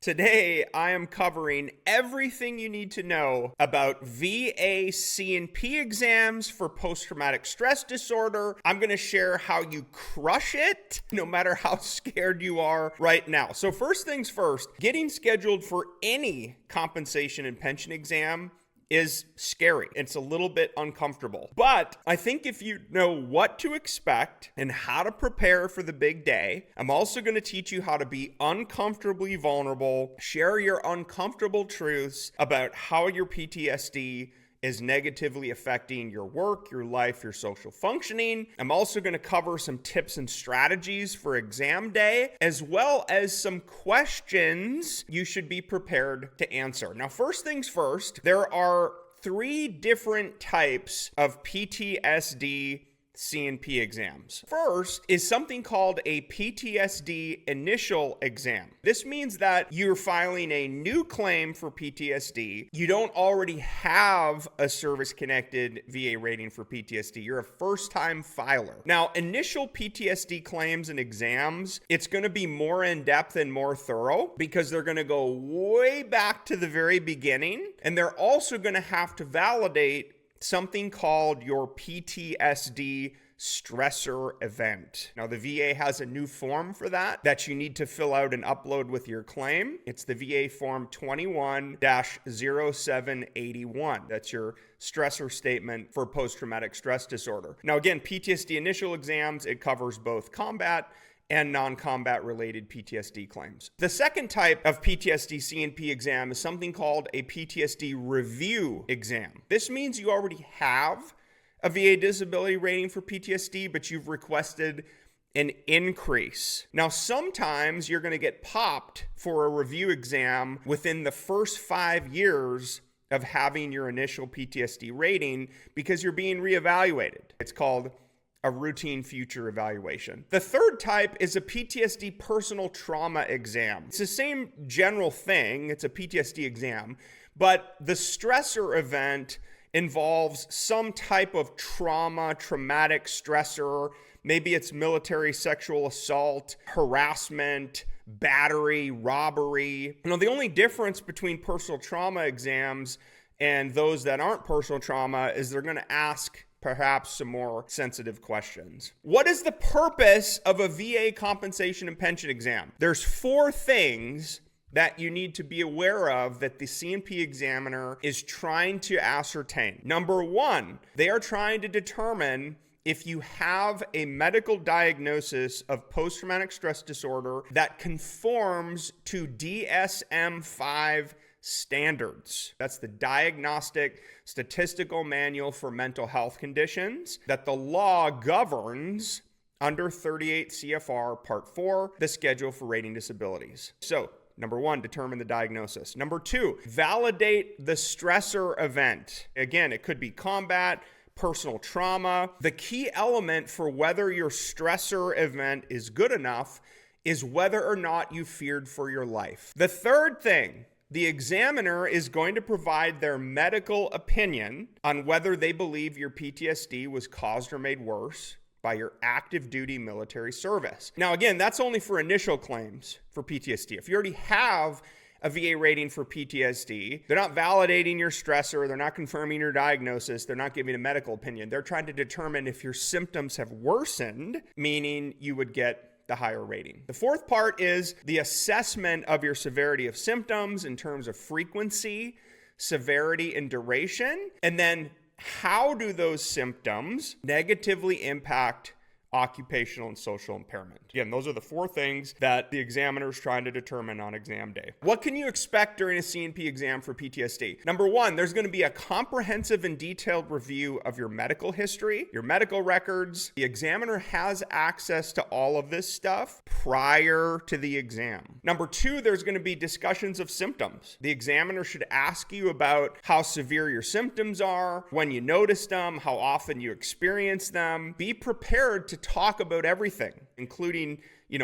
Today, I am covering everything you need to know about VA C&P exams for post-traumatic stress disorder. I'm going to share how you crush it, no matter how scared you are right now. So first things first, getting scheduled for any compensation and pension exam is scary. It's a little bit uncomfortable. But I think if you know what to expect and how to prepare for the big day, I'm also going to teach you how to be uncomfortably vulnerable, share your uncomfortable truths about how your PTSD is negatively affecting your work, your life, your social functioning. I'm also going to cover some tips and strategies for exam day, as well as some questions you should be prepared to answer. Now, first things first, there are 3 different types of PTSD C&P exams. First is something called a PTSD initial exam. This means that you're filing a new claim for PTSD. You don't already have a service-connected VA rating for PTSD. You're a first-time filer. Now, initial PTSD claims and exams, it's going to be more in-depth and more thorough because they're going to go way back to the very beginning, and they're also going to have to validate something called your PTSD stressor event. Now, the VA has a new form for that you need to fill out and upload with your claim. It's the VA form 21-0781. That's your stressor statement for post-traumatic stress disorder. Now, again, PTSD initial exams, it covers both combat and non-combat related PTSD claims. The second type of PTSD C&P exam is something called a PTSD review exam. This means you already have a VA disability rating for PTSD, but you've requested an increase. Now, sometimes you're going to get popped for a review exam within the first 5 years of having your initial PTSD rating because you're being reevaluated. It's called a routine future evaluation. The third type is a PTSD personal trauma exam. It's the same general thing. It's a PTSD exam, but the stressor event involves some type of traumatic stressor. Maybe it's military sexual assault, harassment, battery, robbery. The only difference between personal trauma exams and those that aren't personal trauma is they're going to ask perhaps some more sensitive questions. What is the purpose of a VA compensation and pension exam? There's 4 things that you need to be aware of that the C&P examiner is trying to ascertain. Number 1, they are trying to determine if you have a medical diagnosis of post-traumatic stress disorder that conforms to DSM-5 standards. That's the Diagnostic Statistical Manual for Mental Health Conditions that the law governs under 38 CFR Part 4, the Schedule for Rating Disabilities. So, number 1, determine the diagnosis. Number 2, validate the stressor event. Again, it could be combat, personal trauma. The key element for whether your stressor event is good enough is whether or not you feared for your life. The third thing, the examiner is going to provide their medical opinion on whether they believe your PTSD was caused or made worse by your active duty military service. Now, again, that's only for initial claims for PTSD. If you already have a VA rating for PTSD, they're not validating your stressor, they're not confirming your diagnosis, they're not giving a medical opinion. They're trying to determine if your symptoms have worsened, meaning you would get the higher rating. The fourth part is the assessment of your severity of symptoms in terms of frequency, severity, and duration. And then how do those symptoms negatively impact occupational and social impairment? Again, those are the 4 things that the examiner is trying to determine on exam day. What can you expect during a C&P exam for PTSD? Number 1, there's going to be a comprehensive and detailed review of your medical history, your medical records. The examiner has access to all of this stuff prior to the exam. Number 2, there's going to be discussions of symptoms. The examiner should ask you about how severe your symptoms are, when you notice them, how often you experience them. Be prepared to to talk about everything, including,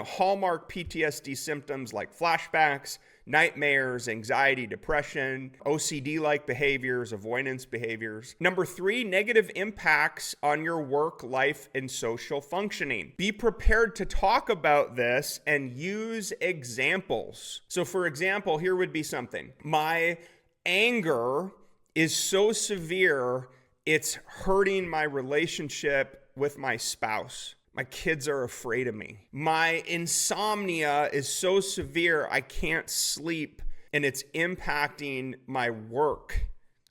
hallmark PTSD symptoms like flashbacks, nightmares, anxiety, depression, OCD-like behaviors, avoidance behaviors. Number 3, negative impacts on your work, life, and social functioning. Be prepared to talk about this and use examples. So for example, here would be something. My anger is so severe, it's hurting my relationship with my spouse. My kids are afraid of me. My insomnia is so severe, I can't sleep, and it's impacting my work.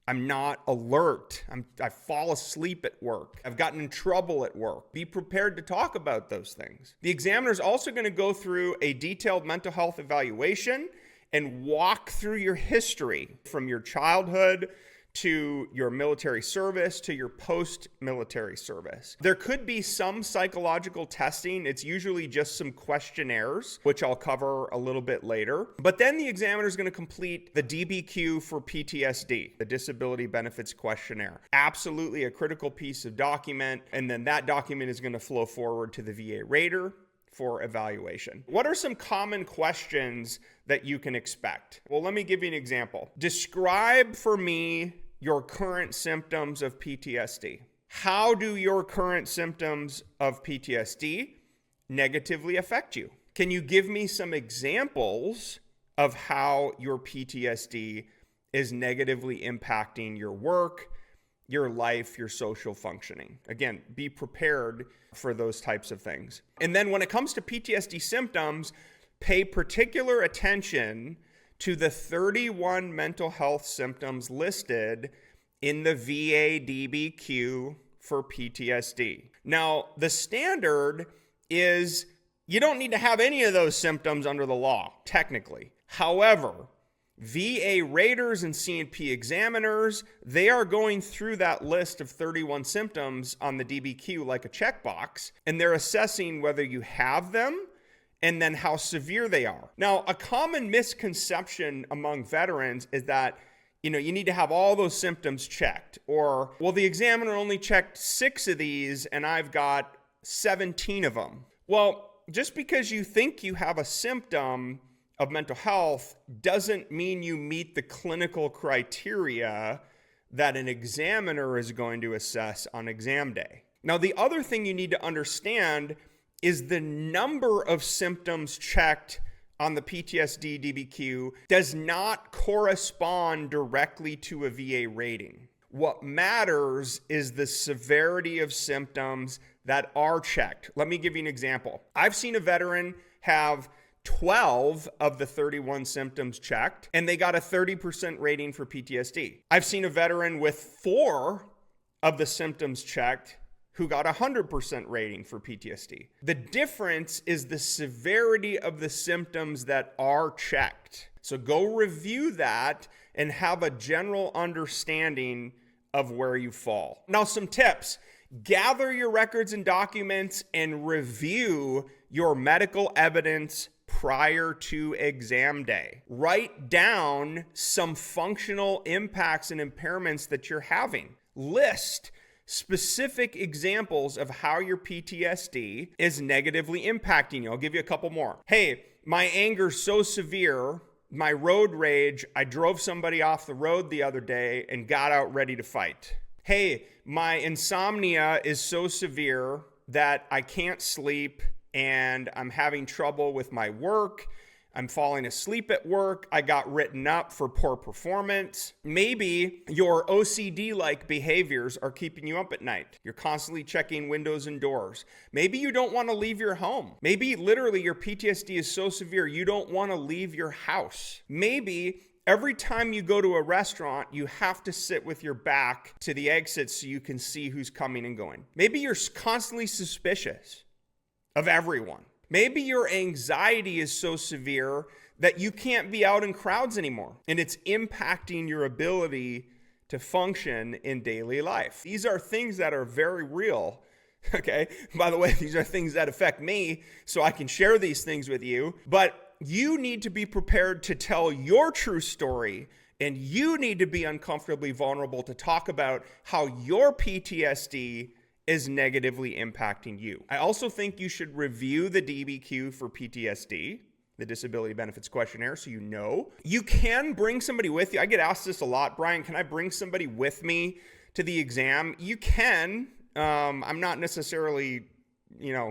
I'm not alert. I fall asleep at work. I've gotten in trouble at work. Be prepared to talk about those things. The examiner is also going to go through a detailed mental health evaluation and walk through your history from your childhood to your military service, to your post-military service. There could be some psychological testing. It's usually just some questionnaires, which I'll cover a little bit later. But then the examiner is going to complete the DBQ for PTSD, the Disability Benefits Questionnaire. Absolutely a critical piece of document. And then that document is going to flow forward to the VA rater for evaluation. What are some common questions that you can expect? Well, let me give you an example. Describe for me your current symptoms of PTSD. How do your current symptoms of PTSD negatively affect you? Can you give me some examples of how your PTSD is negatively impacting your work, your life, your social functioning? Again, be prepared for those types of things. And then when it comes to PTSD symptoms, pay particular attention to the 31 mental health symptoms listed in the VA DBQ for PTSD. Now, the standard is you don't need to have any of those symptoms under the law, technically. However, VA raters and C&P examiners, they are going through that list of 31 symptoms on the DBQ like a checkbox, and they're assessing whether you have them and then how severe they are. Now, a common misconception among veterans is that, you need to have all those symptoms checked, or, well, the examiner only checked 6 of these and I've got 17 of them. Well, just because you think you have a symptom of mental health doesn't mean you meet the clinical criteria that an examiner is going to assess on exam day. Now, the other thing you need to understand is the number of symptoms checked on the PTSD DBQ does not correspond directly to a VA rating. What matters is the severity of symptoms that are checked. Let me give you an example. I've seen a veteran have 12 of the 31 symptoms checked, and they got a 30% rating for PTSD. I've seen a veteran with 4 of the symptoms checked who got a 100% rating for PTSD. The difference is the severity of the symptoms that are checked. So go review that and have a general understanding of where you fall. Now, some tips. Gather your records and documents and review your medical evidence prior to exam day. Write down some functional impacts and impairments that you're having. List specific examples of how your PTSD is negatively impacting you. I'll give you a couple more. Hey, my anger's so severe, my road rage, I drove somebody off the road the other day and got out ready to fight. Hey, my insomnia is so severe that I can't sleep and I'm having trouble with my work. I'm falling asleep at work. I got written up for poor performance. Maybe your OCD-like behaviors are keeping you up at night. You're constantly checking windows and doors. Maybe you don't want to leave your home. Maybe literally your PTSD is so severe you don't want to leave your house. Maybe every time you go to a restaurant, you have to sit with your back to the exit so you can see who's coming and going. Maybe you're constantly suspicious of everyone. Maybe your anxiety is so severe that you can't be out in crowds anymore, and it's impacting your ability to function in daily life. These are things that are very real, okay? By the way, these are things that affect me, so I can share these things with you, but you need to be prepared to tell your true story, and you need to be uncomfortably vulnerable to talk about how your PTSD is negatively impacting you. I also think you should review the DBQ for PTSD, the Disability Benefits Questionnaire, so you know. You can bring somebody with you. I get asked this a lot, Brian, can I bring somebody with me to the exam? You can. I'm not necessarily,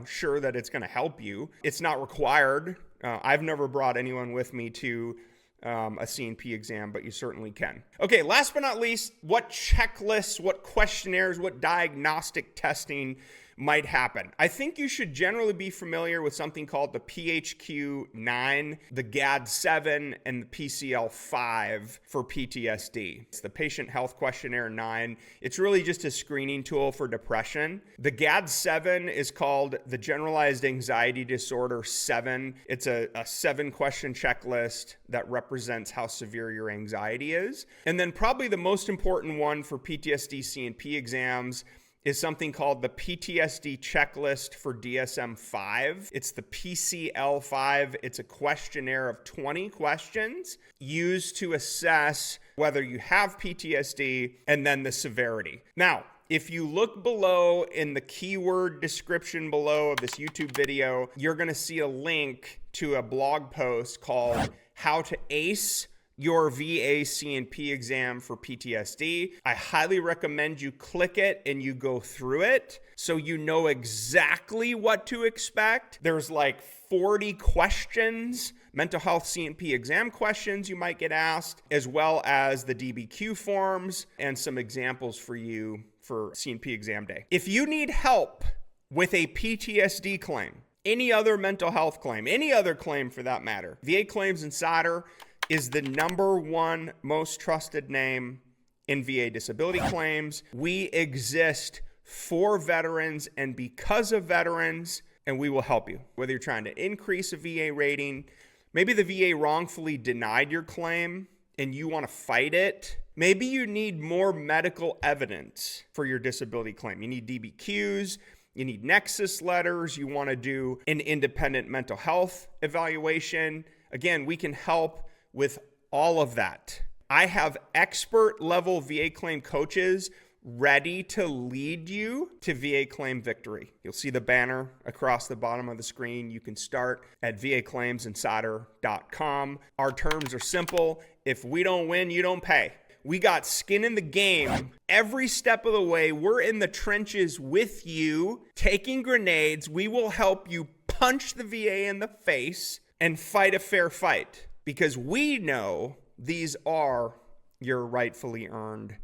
sure that it's going to help you. It's not required. I've never brought anyone with me to a C&P exam, but you certainly can. Okay, last but not least, what checklists, what questionnaires, what diagnostic testing might happen? I think you should generally be familiar with something called the PHQ-9, the GAD-7, and the PCL-5 for PTSD. It's the Patient Health Questionnaire 9. It's really just a screening tool for depression. The GAD-7 is called the Generalized Anxiety Disorder 7. It's a 7-question checklist that represents how severe your anxiety is. And then probably the most important one for PTSD C&P exams is something called the PTSD checklist for DSM-5. It's the PCL-5. It's a questionnaire of 20 questions used to assess whether you have PTSD and then the severity. Now, if you look below in the keyword description below of this YouTube video, you're going to see a link to a blog post called How to Ace Your VA C&P Exam for PTSD. I highly recommend you click it and you go through it so you know exactly what to expect. There's like 40 questions, mental health C&P exam questions you might get asked, as well as the DBQ forms and some examples for you for C&P exam day. If you need help with a PTSD claim, any other mental health claim, any other claim for that matter, VA Claims Insider is the #1 most trusted name in VA disability claims. We exist for veterans and because of veterans, and we will help you. Whether you're trying to increase a VA rating, maybe the VA wrongfully denied your claim and you want to fight it. Maybe you need more medical evidence for your disability claim. You need DBQs, you need nexus letters, you want to do an independent mental health evaluation. Again, we can help with all of that. I have expert level VA claim coaches ready to lead you to VA claim victory. You'll see the banner across the bottom of the screen. You can start at vaclaimsinsider.com. Our terms are simple. If we don't win, you don't pay. We got skin in the game every step of the way. We're in the trenches with you, taking grenades. We will help you punch the VA in the face and fight a fair fight. Because we know these are your rightfully earned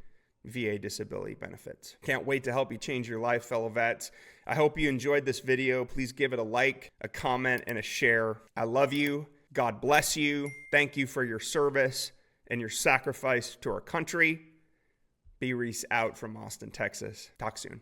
VA disability benefits. Can't wait to help you change your life, fellow vets. I hope you enjoyed this video. Please give it a like, a comment, and a share. I love you. God bless you. Thank you for your service and your sacrifice to our country. Be Reese out from Austin, Texas. Talk soon.